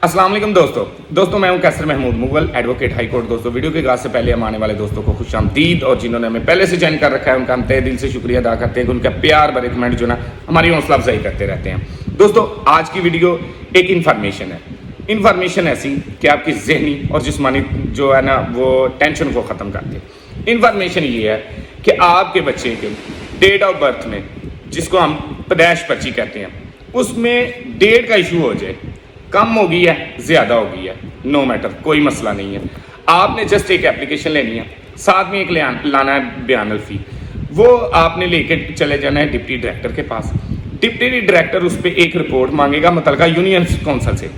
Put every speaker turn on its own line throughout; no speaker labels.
अस्सलाम वालेकुम दोस्तों मैं हूं Kaiser Mahmood Mughal, advocate high court. दोस्तों वीडियो के आगाज से पहले हम आने वाले दोस्तों को खुश आमदीद, और जिन्होंने हमें पहले से ज्वाइन कर रखा है उनका हम तहे दिल से शुक्रिया अदा करते हैं कि उनका प्यार भरे कमेंट जो ना हमारी हौसला अफजाई करते रहते हैं। दोस्तों आज की वीडियो एक इन्फॉर्मेशन ऐसी कि आपकी जहनी और जिस्मानी जो है ना वो टेंशन को ख़त्म कर दे। इन्फॉर्मेशन ये है कि आपके बच्चे के डेट ऑफ बर्थ में, जिसको हम पैदाइश पर्ची कहते हैं, उसमें डेट का इशू हो जाए, कम हो गई है ज़्यादा हो गई है, नो मैटर, कोई मसला नहीं है। आपने जस्ट एक एप्लीकेशन लेनी है, साथ में एक लाना है बयान फी। वो आपने लेके चले जाना है डिप्टी डायरेक्टर के पास। डिप्टी डायरेक्टर उस पर एक रिपोर्ट मांगेगा मुतलका यूनियन कौंसल से।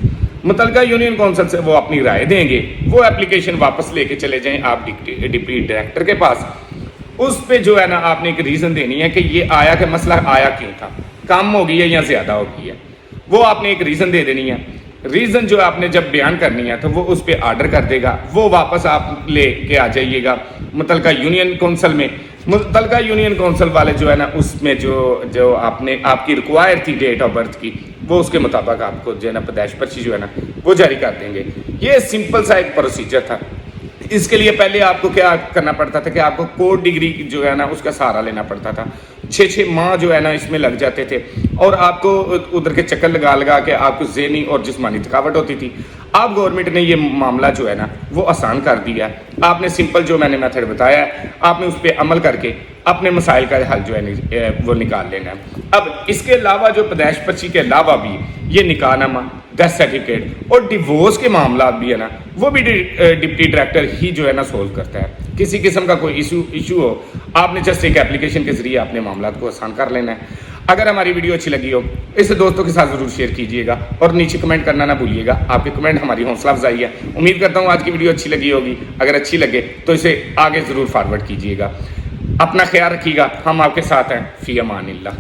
मुतलका यूनियन कौंसल से वो अपनी राय देंगे। वो एप्लीकेशन वापस लेके चले जाएं आप डिप्टी डायरेक्टर के पास। उस पे जो है ना आपने एक रीज़न देनी है कि ये आया कि मसला आया क्यों था, कम हो गई है या ज़्यादा हो गई है। वो आपने एक रीज़न दे देनी है। रीज़न जो आपने जब बयान करनी है तो वो उस पर आर्डर कर देगा। वो वापस आप ले के आ जाइएगा मुतलका यूनियन कौंसल में। मुतलका यूनियन कौंसल वाले जो है ना उसमें जो आपने आपकी रिक्वायर थी डेट ऑफ बर्थ की, वो उसके मुताबिक आपको जो है ना पैदाइश पर्ची जो है ना वो जारी कर देंगे। ये सिंपल सा एक प्रोसीजर था। इसके लिए पहले आपको क्या करना पड़ता था कि आपको कोर्ट डिग्री जो है ना उसका सहारा लेना पड़ता था। 6 माह जो है ना इसमें लग जाते थे और आपको उधर के चक्कर लगा के आपको ज़हनी और जिस्मानी थकावट होती थी। अब गवर्नमेंट ने ये मामला जो है ना वो आसान कर दिया। आपने सिंपल जो मैंने मेथड बताया है, आपने उस पर अमल करके अपने मसाइल का हल जो है वो निकाल लेना है। अब इसके अलावा जो पैदाइश पर्ची के अलावा भी ये निकाहनामा, डेथ सर्टिफिकेट और डिवोर्स के मामला भी है ना वो भी डिप्टी डायरेक्टर ही जो है ना सोल्व करता है। किसी किस्म का कोई इशू हो, आपने जस्ट एक एप्लीकेशन के जरिए अपने मामला को आसान कर लेना है। अगर हमारी वीडियो अच्छी लगी हो इसे दोस्तों के साथ ज़रूर शेयर कीजिएगा और नीचे कमेंट करना ना भूलिएगा। आपके कमेंट हमारी हौसला अफजाई है। उम्मीद करता हूँ आज की वीडियो अच्छी लगी होगी। अगर अच्छी लगे तो इसे आगे ज़रूर फॉरवर्ड कीजिएगा। अपना ख्याल रखिएगा। हम आपके साथ हैं। फ़ी अमानिल्लाह।